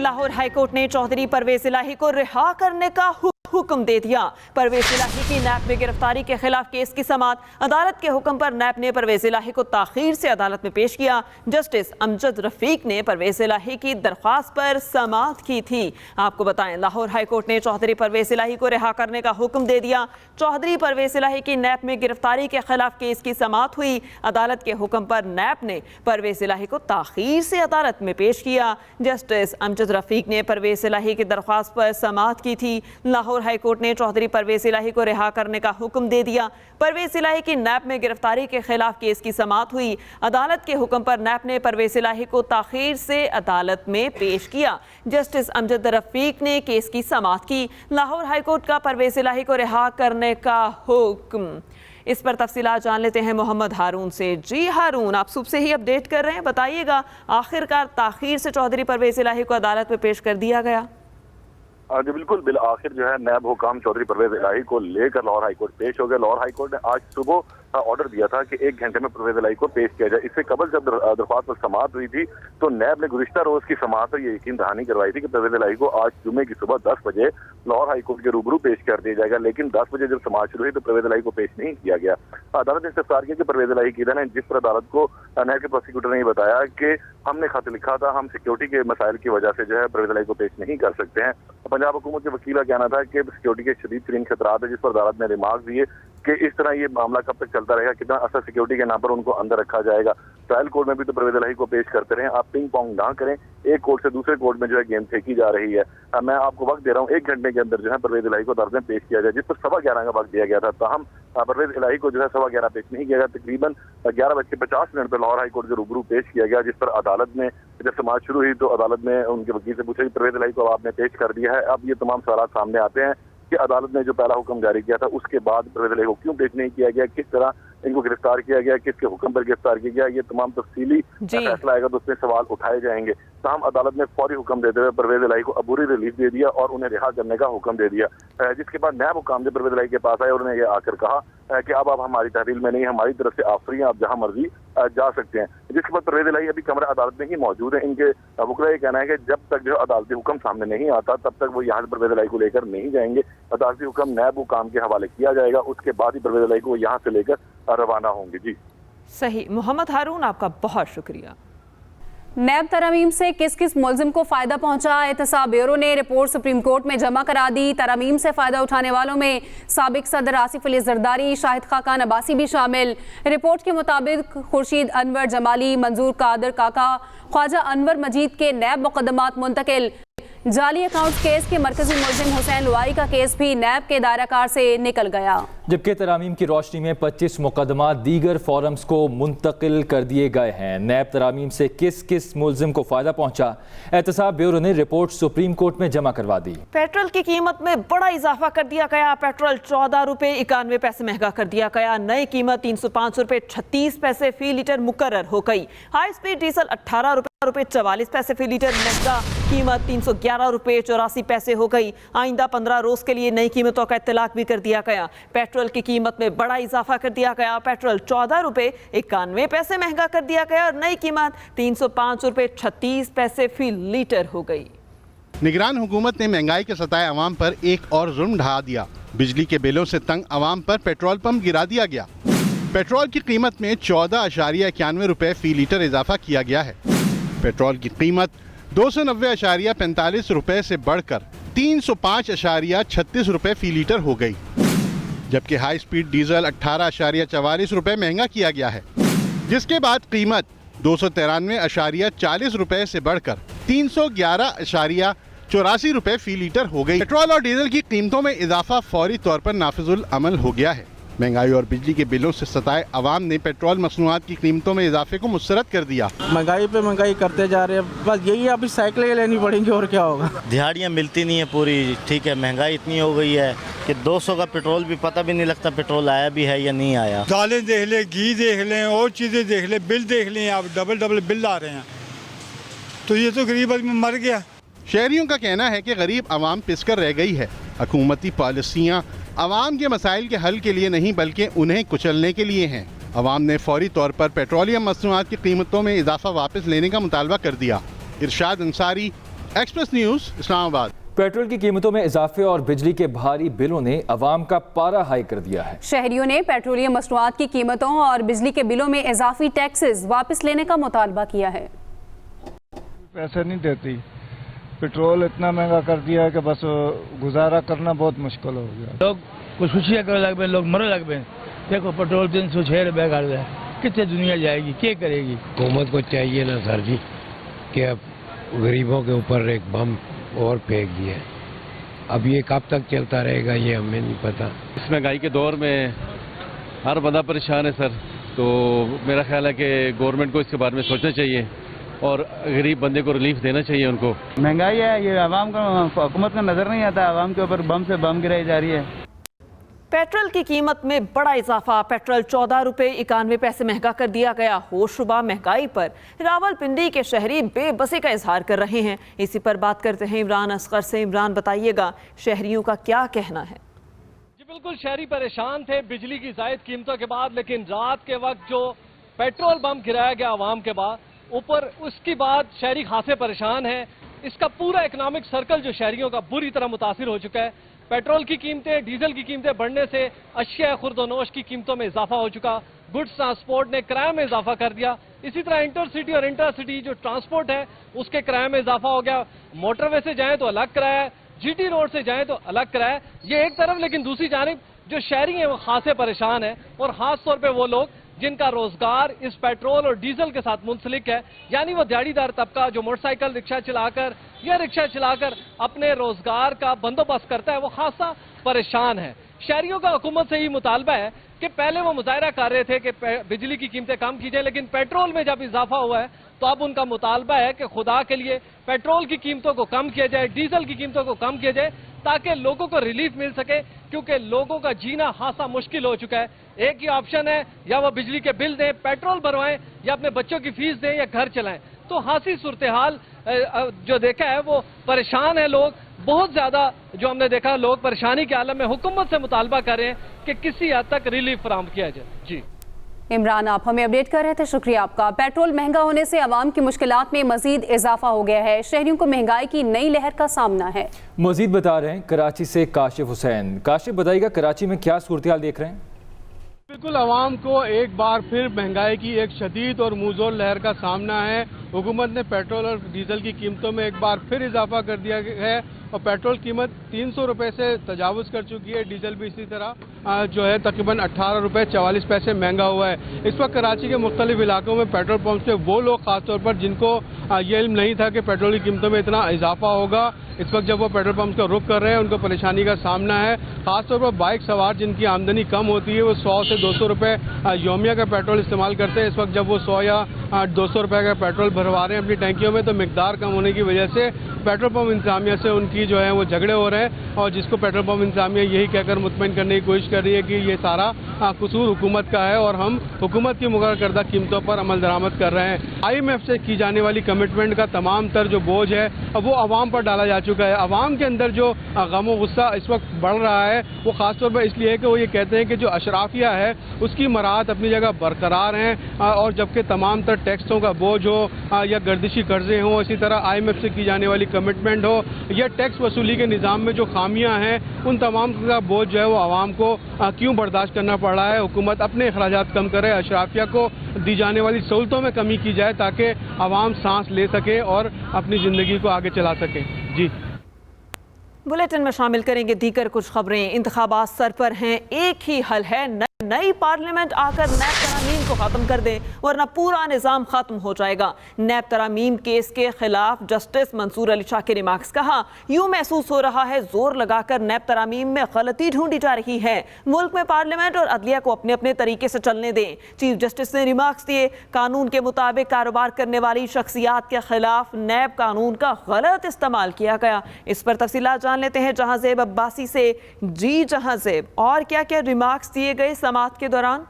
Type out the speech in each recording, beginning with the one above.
Lahore high court ने चौधरी परवेज इलाही को रिहा करने का हुक्म दे दिया। परवेज इलाही की नैब में गिरफ्तारी के खिलाफ केस की समाअत अदालत के हुक्म पर नैब ने परवेज इलाही को ताखीर से अदालत में पेश किया। जस्टिस अमजद रफीक ने परवेज इलाही की दरख्वास्त पर समाअत की थी। आपको बताएं, लाहौर हाईकोर्ट ने चौधरी परवेज इलाही को रिहा करने का हुक्म दे दिया। चौधरी परवेज इलाही की नैब में गिरफ्तारी के खिलाफ केस की समाअत हुई। अदालत के हुक्म पर नैब ने परवेज इलाही को ताखीर से अदालत में पेश किया। जस्टिस अमजद रफीक ने परवेज इलाही की दरख्वास्त पर समाअत की थी। लाहौर हाईकोर्ट ने चौधरी परवेज इलाही को रिहा करने का हुक्म दे दिया। परवेज इलाही की नैब में गिरफ्तारी के खिलाफ केस की समाअत हुई। अदालत के हुक्म पर नैब ने परवेज इलाही को ताखीर से अदालत में पेश किया। जस्टिस अमजद रफीक ने केस की समाअत की। लाहौर हाईकोर्ट का परवेज इलाही को रिहा करने का हुक्म। इस पर तफसीलात जान लेते हैं मोहम्मद हारून से। जी हारून, आप सुबह से ही अपडेट कर रहे हैं, बताइएगा आखिरकार ताखीर से चौधरी परवेज इलाही को अदालत में पेश कर दिया गया? जी बिल्कुल, बिल आखिर जो है नैब हुकाम चौधरी परवेज इलाही को लेकर लाहौर हाईकोर्ट पेश हो गया। लाहौर हाईकोर्ट ने आज सुबह ऑर्डर दिया था कि 1 घंटे में परवेज इलाही को पेश किया जाए। इससे कबल जब दरख्वास्त पर समाअत हुई थी तो नैब ने गुज़िश्ता रोज की समाअत पर ये यकीन दहानी करवाई थी कि परवेज इलाही को आज जुमे की सुबह 10 बजे लाहौर हाईकोर्ट के रूबरू पेश कर दिया जाएगा। लेकिन 10 बजे जब समाअत शुरू हुई तो परवेज इलाही को पेश नहीं किया गया। अदालत ने इस्तफसार किया कि परवेज इलाही की है, जिस पर अदालत को नैब के प्रोसिक्यूटर ने बताया कि हमने खत लिखा था, हम सिक्योरिटी के मसाइल की वजह से जो है परवेज इलाही को पेश नहीं कर सकते हैं। पंजाब हुकूमत के वकील का कहना था कि सिक्योरिटी के शदीद तरीन खतरात है, जिस पर अदालत ने रिमार्क दिए कि इस तरह ये मामला कब तक चलता रहेगा, कितना असर सिक्योरिटी के नाम पर उनको अंदर रखा जाएगा। ट्रायल कोर्ट में भी तो परवेज इलाही को पेश करते रहे, आप पिंग पोंग ना करें, एक कोर्ट से दूसरे कोर्ट में जो है गेंद फेंकी जा रही है। मैं आपको वक्त दे रहा हूँ, 1 घंटे के अंदर जो है परवेज इलाही को अदालत में पेश किया जाए, जिस पर 11:15 का वक्त दिया गया था। ताहम परवेज इलाही को जो है 11:15 पेश नहीं किया गया। तकरीबन 11:50 पर लाहौर हाईकोर्ट के रूबरू पेश किया गया, जिस पर अदालत ने जब समाअत शुरू हुई तो अदालत ने उनके वकील से पूछा कि परवेज इलाही को आपने पेश कर दिया है। अब ये तमाम सवाल सामने आते हैं कि अदालत ने जो पहला हुक्म जारी किया था उसके बाद परवेज इलाही को क्यों पेश नहीं किया गया, किस तरह इनको गिरफ्तार किया गया, किसके हुक्म पर गिरफ्तार किया गया, ये तमाम तफसीली फैसला आएगा तो उसमें सवाल उठाए जाएंगे। ताहम अदालत ने फौरी हुक्म देते हुए परवेज इलाही को अबूरी रिलीफ दे दिया और उन्हें रिहा करने का हुक्म दे दिया। जिसके बाद नैब हुकाम जब परवेज इलाही के पास आए और उन्हें यह आकर कहा कि अब आप हमारी तहरील में नहीं, हमारी तरफ से आप फ्री हैं, आप जहां मर्जी जा सकते हैं। जिसके बाद परवेज इलाही अभी कमरा अदालत में ही मौजूद है। इनके वकील ये कहना है कि जब तक जो अदालती हुक्म सामने नहीं आता तब तक वो यहाँ से परवेज इलाही को लेकर नहीं जाएंगे। अदालती हुक्म नैब हुकाम के हवाले किया जाएगा, उसके बाद ही परवेज इलाही को यहाँ से लेकर रवाना होंगे। जी सही, मोहम्मद हारून आपका बहुत शुक्रिया। नैब तरमीम से किस किस मुलजिम को फ़ायदा पहुंचा, एहतसाब ब्यूरो ने रिपोर्ट सुप्रीम कोर्ट में जमा करा दी। तरमीम से फ़ायदा उठाने वालों में साबिक सदर आसिफ अली जरदारी, शाहिद खाकान अब्बासी भी शामिल। रिपोर्ट के मुताबिक खुर्शीद अनवर जमाली, मंजूर कादर काका, ख्वाजा अनवर मजीद के नैब मुकदमात मुंतकिल। जाली अकाउंट केस के मरकजी मुलजिम हुसैन लुआई का केस भी नैब के दायरा कार से निकल गया। जबकि तरामीम की रोशनी में 25 मुकदमा दीगर फोरम्स को मुंतकिल कर दिए गए हैं। नैब तरामीम से किस किस मुलजिम को फ़ायदा पहुंचा, एहतसाब ब्यूरो ने रिपोर्ट सुप्रीम कोर्ट में जमा करवा दी। पेट्रोल की कीमत में बड़ा इजाफा कर दिया गया। पेट्रोल 14 रुपये 91 पैसे महंगा कर दिया गया। नई कीमत 305 रुपये 36 पैसे फी लीटर मुकर्रर हो गई। हाई स्पीड डीजल 18 रुपये 44 पैसे फी लीटर महंगा, कीमत 311 रुपये 84 पैसे हो गई। आइंदा 15 रोज के लिए नई कीमतों का इत्तलाक भी कर दिया गया। पेट्रोल की कीमत में बड़ा इजाफा कर दिया गया। पेट्रोल 14 रुपये 91 पैसे महंगा कर दिया गया और नई कीमत 305 रुपये 36 पैसे फी लीटर हो गई। निगरान हुकूमत ने महंगाई के सताए अवाम पर एक और जुल्म ढा दिया। बिजली के बिलों से तंग अवाम पर पेट्रोल पंप गिरा दिया गया। पेट्रोल की कीमत में 14.91 रुपये फी लीटर इजाफा किया गया है। पेट्रोल की कीमत 290.45 रुपये से बढ़कर 305.36 रुपये फी लीटर हो गई। जबकि हाई स्पीड डीजल 18.44 रुपये महंगा किया गया है, जिसके बाद कीमत 293.40 रुपये से बढ़कर 311.84 रुपये फी लीटर हो गई। पेट्रोल और डीजल की कीमतों में इजाफा फौरी तौर पर नाफिजुल अमल हो गया है। महंगाई और बिजली के बिलों से सताए अवाम ने पेट्रोल मसनूआत की कीमतों में इजाफे को मुस्तरद कर दिया। महंगाई पे महंगाई करते जा रहे हैं, बस यही अभी साइकिलें लेनी पड़ेंगी और क्या होगा। दिहाड़ियाँ मिलती नहीं है पूरी, ठीक है। महंगाई इतनी हो गई है कि 200 का पेट्रोल भी पता भी नहीं लगता पेट्रोल आया भी है या नहीं आया। दालें देख लें, घी देख लें और चीज़ें देख लें, बिल देख लें, आप डबल बिल आ रहे हैं, तो ये तो गरीब आदमी मर गया। शहरियों का कहना है कि गरीब आवाम पिसकर रह गई है। हुकूमती पॉलिसियाँ आवाम के मसाइल के हल के लिए नहीं बल्कि उन्हें कुचलने के लिए हैं। आवाम ने फौरी तौर पर पेट्रोलियम मसनूआत की कीमतों में इजाफा वापस लेने का मुतालबा कर दिया। Irshad Ansari, Express News, Islamabad. Petrol की कीमतों में इजाफे और बिजली के भारी बिलों ने अवाम का पारा हाई कर दिया है। शहरियों ने पेट्रोलियम मसनूआत की कीमतों और बिजली के बिलों में इजाफी टैक्सेस वापस लेने का मुतालबा किया है। पैसे नहीं देती, पेट्रोल इतना महंगा कर दिया है कि बस गुजारा करना बहुत मुश्किल हो गया। लोग कुछ खुशियाँ कर लग पे, लोग मर लग पे। देखो पेट्रोल 306 रुपये कर दिया, कितने दुनिया जाएगी, क्या करेगी? हुकूमत को चाहिए ना सर जी कि अब गरीबों के ऊपर एक बम और फेंक दिया। अब ये कब तक चलता रहेगा ये हमें नहीं पता। इस महंगाई के दौर में हर बंदा परेशान है सर, तो मेरा ख्याल है कि गवर्नमेंट को इसके बारे में सोचना चाहिए और गरीब बंदे को रिलीफ देना चाहिए उनको। महंगाई है, ये आवाम को, हुकूमत को नजर नहीं आता, आवाम के ऊपर बम से बम गिराई जा रही है। पेट्रोल की कीमत में बड़ा इजाफा, पेट्रोल 14 रुपए 91 पैसे महंगा कर दिया गया। होशरुबा महंगाई पर रावलपिंडी के शहरी बेबसी का इजहार कर रहे हैं। इसी पर बात करते हैं इमरान असगर से। इमरान, बताइएगा शहरियों का क्या कहना है? जी बिल्कुल, शहरी परेशान थे बिजली की जायद कीमतों के बाद, लेकिन रात के वक्त जो पेट्रोल बम गिराया गया आवाम के बाद ऊपर, उसके बाद शहरी खासे परेशान है। इसका पूरा इकोनॉमिक सर्कल जो शहरियों का बुरी तरह मुतासिर हो चुका है। पेट्रोल की कीमतें, डीजल की कीमतें बढ़ने से अशिया खुर्दोनोश की कीमतों में इजाफा हो चुका। गुड्स ट्रांसपोर्ट ने किराए में इजाफा कर दिया। इसी तरह इंटरसिटी और इंटरसिटी जो ट्रांसपोर्ट है उसके किराए में इजाफा हो गया। मोटरवे से जाएं तो अलग किराया है, जीटी रोड से जाएं तो अलग किराया है। ये एक तरफ, लेकिन दूसरी जानिब जो शहरी हैं वो खासे परेशान है, और खास तौर पर वो लोग जिनका रोजगार इस पेट्रोल और डीजल के साथ मुंसलिक है, यानी वो दिहाड़ीदार तबका जो मोटरसाइकिल रिक्शा चलाकर या रिक्शा चलाकर अपने रोजगार का बंदोबस्त करता है, वो खासा परेशान है। शहरियों का हुकूमत से ही मुतालबा है कि पहले वो मुजाहरा कर रहे थे कि बिजली की कीमतें कम की जाए, लेकिन पेट्रोल में जब इजाफा हुआ है तो अब उनका मुतालबा है कि खुदा के लिए पेट्रोल की कीमतों को कम किया जाए, डीजल की कीमतों को कम किया जाए, ताकि लोगों को रिलीफ मिल सके, क्योंकि लोगों का जीना खासा मुश्किल हो चुका है। एक ही ऑप्शन है, या वो बिजली के बिल दें, पेट्रोल भरवाएं, या अपने बच्चों की फीस दें, या घर चलाएं। तो हासी सूरत हाल जो देखा है वो परेशान है लोग बहुत ज्यादा। जो हमने देखा, लोग परेशानी के आलम में हुकूमत से मुतालबा कर रहे हैं कि किसी हद तक रिलीफ फराहम किया जाए। जी इमरान, आप हमें अपडेट कर रहे थे, शुक्रिया आपका। पेट्रोल महंगा होने से आवाम की मुश्किलात में मजीद इजाफा हो गया है। शहरियों को महंगाई की नई लहर का सामना है। मजीद बता रहे हैं कराची से काशिफ हुसैन। काशिफ, बताइएगा कराची में क्या सूरत हाल देख रहे हैं? बिल्कुल, आवाम को एक बार फिर महंगाई की एक शदीद और मुज़ोर लहर का सामना है। हुकूमत ने पेट्रोल और डीजल की कीमतों में एक बार फिर इजाफा कर दिया है और पेट्रोल कीमत 300 रुपये से तजावुज़ कर चुकी है। डीजल भी इसी तरह जो है तकरीबन 18 रुपये 44 पैसे महंगा हुआ है। इस वक्त कराची के मुख्तलिफ इलाकों में पेट्रोल पंप से वो लोग खासतौर पर जिनको ये इल्म नहीं था कि पेट्रोल की कीमतों में इतना इजाफा होगा, इस वक्त जब वो पेट्रोल पंप का रुख कर रहे हैं उनको परेशानी का सामना है। खासतौर पर बाइक सवार जिनकी आमदनी कम होती है वो 100 से 200 रुपये योमिया का पेट्रोल इस्तेमाल करते हैं। इस वक्त जब वो 100 या 200 रुपये का पेट्रोल भरवा रहे हैं अपनी टैंकियों में, तो मिकदार कम होने की वजह से पेट्रोल पंप इंतजामिया से उनकी जो है वो झगड़े हो रहे हैं, और जिसको पेट्रोल पंप इंतजामिया यही कहकर मुतमईन करने की कोशिश कर रही है कि ये सारा कसूर हुकूमत का है और हम हुकूमत की मुकर्रर करदा कीमतों पर अमल दरामद कर रहे हैं। IMF से की जाने वाली कमिटमेंट का तमाम तर जो बोझ है वो आवाम पर डाला जा चुका है। आवाम के अंदर जो गम और गुस्सा इस वक्त बढ़ रहा है वो खासतौर पर इसलिए है कि वो ये कहते हैं कि जो अशराफिया है उसकी मराहत अपनी जगह बरकरार हैं, और जबकि तमाम तर टैक्सों का बोझ हो या गर्दिशी कर्जे हों, इसी तरह IMF से की जाने वाली कमिटमेंट हो या टैक्स वसूली के निज़ाम में जो खामियां हैं, उन तमाम का बोझ जो है वो आवाम को क्यों बर्दाश्त करना पड़ रहा है। हुकूमत अपने अखराजात कम करे, अशराफिया को दी जाने वाली सहूलतों में कमी की जाए ताकि आवाम सांस ले सके और अपनी ज़िंदगी को आगे चला सके। जी बुलेटिन में शामिल करेंगे दीगर कुछ खबरें। इंतखाबात सर पर हैं, एक ही हल है, नई पार्लियामेंट आकर नैब तरामीम को खत्म कर दे, वरना पूरा निज़ाम खत्म हो जाएगा। नैब तरामीम केस के खिलाफ जस्टिस मंसूर अली शाह के रिमार्क्स। कहा, यूं महसूस हो रहा है जोर लगाकर नैब तरामीम में गलती ढूंढी जा रही है। मुल्क में पार्लियामेंट और अदलिया को अपने अपने तरीके से चलने दें। चीफ जस्टिस ने रिमार्क्स दिए, कानून के मुताबिक कारोबार करने वाली शख्सियात के खिलाफ नैब कानून का गलत इस्तेमाल किया गया। इस पर तफसीलात जान लेते हैं जहांजेब अब्बासी से। जी जहांजेब, और क्या क्या रिमार्क्स दिए गए समाअत के दौरान?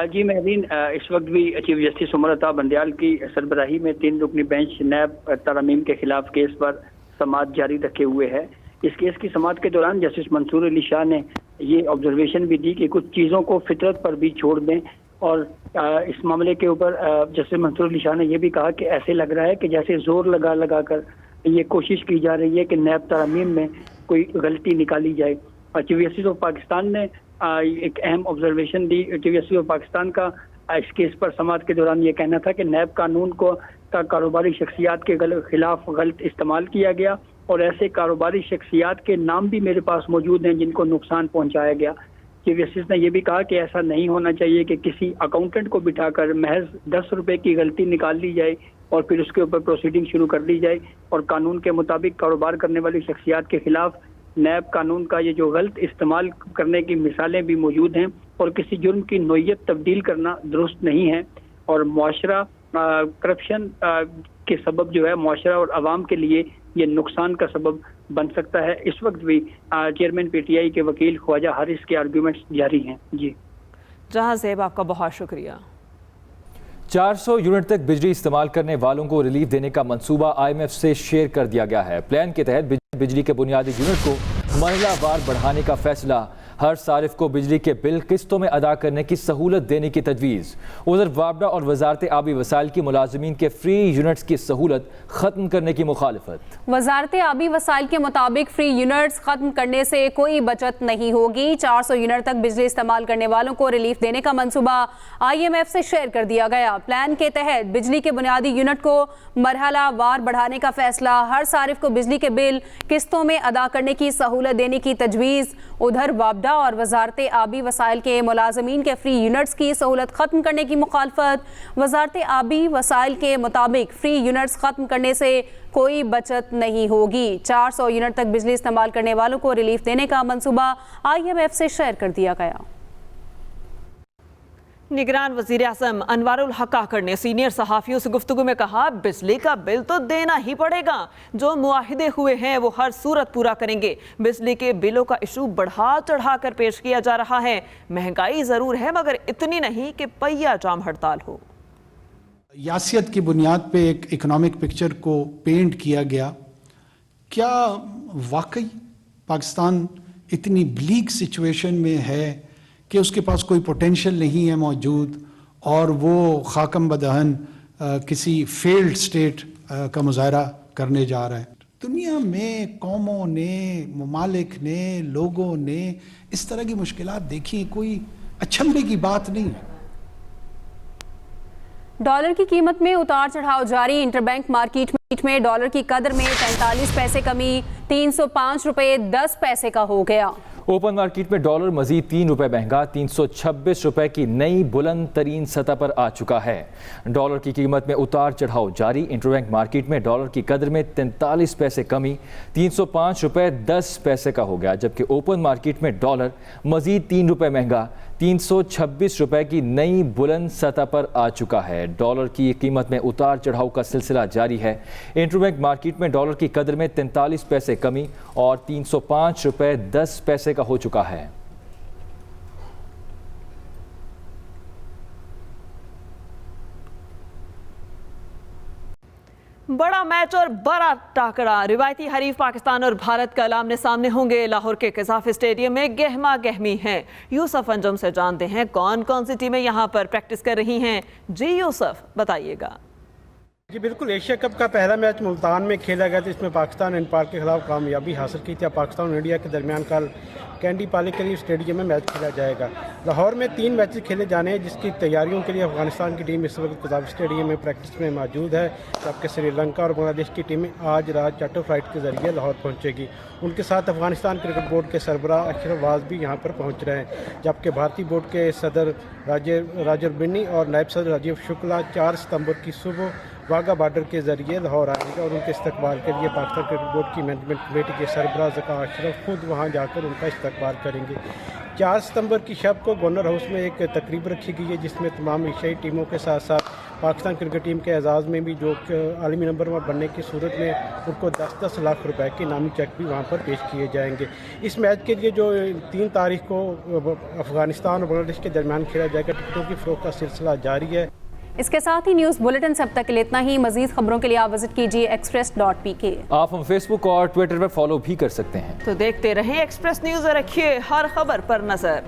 जी महदीन, इस वक्त भी चीफ जस्टिस उमर अता बंदयाल की सरबराही में 3 रुकनी बेंच नैब तरामीम के खिलाफ केस पर समाअत जारी रखे हुए है। इस केस की समाअत के दौरान जस्टिस मंसूर अली शाह ने ये ऑब्जर्वेशन भी दी कि कुछ चीज़ों को फितरत पर भी छोड़ दें, और इस मामले के ऊपर जस्टिस मंसूर अली शाह ने यह भी कहा कि ऐसे लग रहा है कि जैसे जोर लगा कर ये कोशिश की जा रही है कि नैब तरमीम में कोई गलती निकाली जाए। चीफ जस्टिस ऑफ पाकिस्तान ने एक अहम observation the. Chief justice of Pakistan का इस केस पर समाअत के दौरान ये कहना था कि नैब कानून को कारोबारी शख्सियात के खिलाफ गलत इस्तेमाल किया गया और ऐसे कारोबारी शख्सियात के नाम भी मेरे पास मौजूद हैं जिनको नुकसान पहुंचाया गया। चीफ जस्टिस ने यह भी कहा कि ऐसा नहीं होना चाहिए कि किसी अकाउंटेंट को बिठाकर महज 10 रुपए की गलती निकाल ली जाए और फिर उसके ऊपर प्रोसीडिंग शुरू कर दी जाए और कानून के मुताबिक कारोबार करने वाली शख्सियात के खिलाफ नैब कानून का ये जो गलत इस्तेमाल करने की मिसालें भी मौजूद हैं और किसी जुर्म की नोयत तब्दील करना दुरुस्त नहीं है और मुआशरा करप्शन के सबब जो है मुआशरा और आवाम के लिए ये नुकसान का सबब बन सकता है। इस वक्त भी चेयरमैन पीटीआई के वकील ख्वाजा हारिस के आर्गूमेंट्स जारी हैं। जी जहां ज़ेब, आपका बहुत शुक्रिया। 400 यूनिट तक बिजली इस्तेमाल करने वालों को रिलीफ देने का मंसूबा IMF से शेयर कर दिया गया है। प्लान के तहत बिजली के बुनियादी यूनिट को मरहलावार बढ़ाने का फैसला, हर सारिफ को बिजली के बिल किस्तों में अदा करने की सहूलत देने की तजवीज़। उधर वापडा और वजारत आबी वसाइल की मुलाजमीन के फ्री यूनिट्स की सहूलत ख़त्म करने की मुखालफत। वजारत आबी वसाइल के मुताबिक फ्री यूनिट्स ख़त्म करने से कोई बचत नहीं होगी। 400 यूनिट तक बिजली इस्तेमाल करने वालों को रिलीफ देने का मंसूबा IMF से शेयर कर दिया गया। प्लान के तहत बिजली के बुनियादी यूनिट को मरहलावार बढ़ाने का फैसला, हर सारिफ को बिजली के बिल किस्तों में अदा करने की सहूलत देने की तजवीज़। उधर वापडा और वजारत आबी वसाइल के मुलाजमीन के फ्री यूनिट्स की सहूलत ख़त्म करने की मुखालफत। वजारत आबी वसाइल के मुताबिक फ्री यूनिट्स ख़त्म करने से कोई बचत नहीं होगी। 400 यूनिट तक बिजली इस्तेमाल करने वालों को रिलीफ देने का मंसूबा IMF से शेयर कर दिया गया। निगरान वज़ीर आज़म अनवारुल हक काकड़ ने सीनियर सहाफ़ियों से गुफ्तगू में कहा, बिजली का बिल तो देना ही पड़ेगा, जो मुआहिदे हुए हैं वो हर सूरत पूरा करेंगे। बिजली के बिलों का इशू बढ़ा चढ़ा कर पेश किया जा रहा है। महंगाई ज़रूर है मगर इतनी नहीं कि पहिया जाम हड़ताल हो। यासियत की बुनियाद पे एक इकोनॉमिक पिक्चर को पेंट किया गया। क्या वाकई पाकिस्तान इतनी ब्लीक सिचुएशन में है कि उसके पास कोई पोटेंशियल नहीं है मौजूद और वो खाकम बदहन किसी फेल्ड स्टेट का मुजाहरा करने जा रहा है? दुनिया में कौमों ने, ममालिक ने, लोगों ने इस तरह की मुश्किलात देखी, कोई अचंभे की बात नहीं है। डॉलर की कीमत में उतार चढ़ाव जारी। इंटरबैंक मार्केट में डॉलर की कदर में 43 पैसे कमी, 305 रुपये 10 पैसे का हो गया। ओपन मार्केट में डॉलर मजीद 3 रुपये महंगा 326 रुपये की नई बुलंद तरीन सतह पर आ चुका है। डॉलर की कीमत में उतार चढ़ाव जारी। इंटरबैंक मार्केट में डॉलर की कदर में 43 पैसे कमी, 305 रुपये 10 पैसे का हो गया, जबकि ओपन मार्केट में डॉलर मजीद 3 रुपये महंगा 326 रुपये की नई बुलंद सतह पर आ चुका है। डॉलर की कीमत में उतार चढ़ाव का सिलसिला जारी है। इंटरबैंक मार्केट में डॉलर की कदर में 43 पैसे कमी और 305 रुपये 10 पैसे का हो चुका है। बड़ा मैच और बड़ा टाकरा। रिवायती हरीफ पाकिस्तान और भारत कल आमने सामने होंगे। लाहौर के कज़ाफ़ी स्टेडियम में गहमा गहमी है। यूसुफ अंजुम से जानते हैं कौन कौन सी टीमें यहां पर प्रैक्टिस कर रही हैं। जी यूसुफ, बताइएगा। जी बिल्कुल, एशिया कप का पहला मैच मुल्तान में खेला गया था। इसमें पाकिस्तान ने नेपाल के खिलाफ कामयाबी हासिल की थी। पाकिस्तान और इंडिया के दरमियान कल कैंडी पालिकरी स्टेडियम में मैच खेला जाएगा। लाहौर में 3 मैचेस खेले जाने हैं, जिसकी तैयारियों के लिए अफगानिस्तान की टीम इस वक्त कज़ाफ़ी स्टेडियम में प्रैक्टिस में मौजूद है, जबकि श्रीलंका और बांग्लादेश की टीमें आज रात चार्टर फ्लाइट के जरिए लाहौर पहुंचेगी। उनके साथ अफगानिस्तान क्रिकेट बोर्ड के सरबराह अशरफ वाज भी यहाँ पर पहुँच रहे हैं, जबकि भारतीय बोर्ड के सदर राजर बिन्नी और नायब सदर राजीव शुक्ला 4 सितंबर की सुबह वाघा बॉर्डर के जरिए लाहौर आएंगे और उनके इस्तकबाल के लिए पाकिस्तान क्रिकेट बोर्ड की मैनेजमेंट कमेटी के सरबराह ज़का अशरफ खुद वहां जाकर उनका इस्तकबाल करेंगे। 4 सितंबर की शब को गवर्नर हाउस में एक तकरीब रखी गई है, जिसमें तमाम एशियाई टीमों के साथ साथ पाकिस्तान क्रिकेट टीम के एजाज़ में भी जो आलमी नंबर में बनने की सूरत में उनको 10-10 लाख रुपए के इनामी चेक भी वहाँ पर पेश किए जाएंगे। इस मैच के लिए जो 3 तारीख को अफगानिस्तान और बांग्लादेश के दरमियान खेला जाएगा, टिकटों की फ़रोख्त का सिलसिला जारी है। इसके साथ ही न्यूज़ बुलेटिन से अब तक के लिए इतना ही। मज़ीद खबरों के लिए आप विजिट कीजिए express.pk। आप हम फेसबुक और ट्विटर पर फॉलो भी कर सकते हैं। तो देखते रहें एक्सप्रेस न्यूज़ और रखिए हर खबर पर नजर।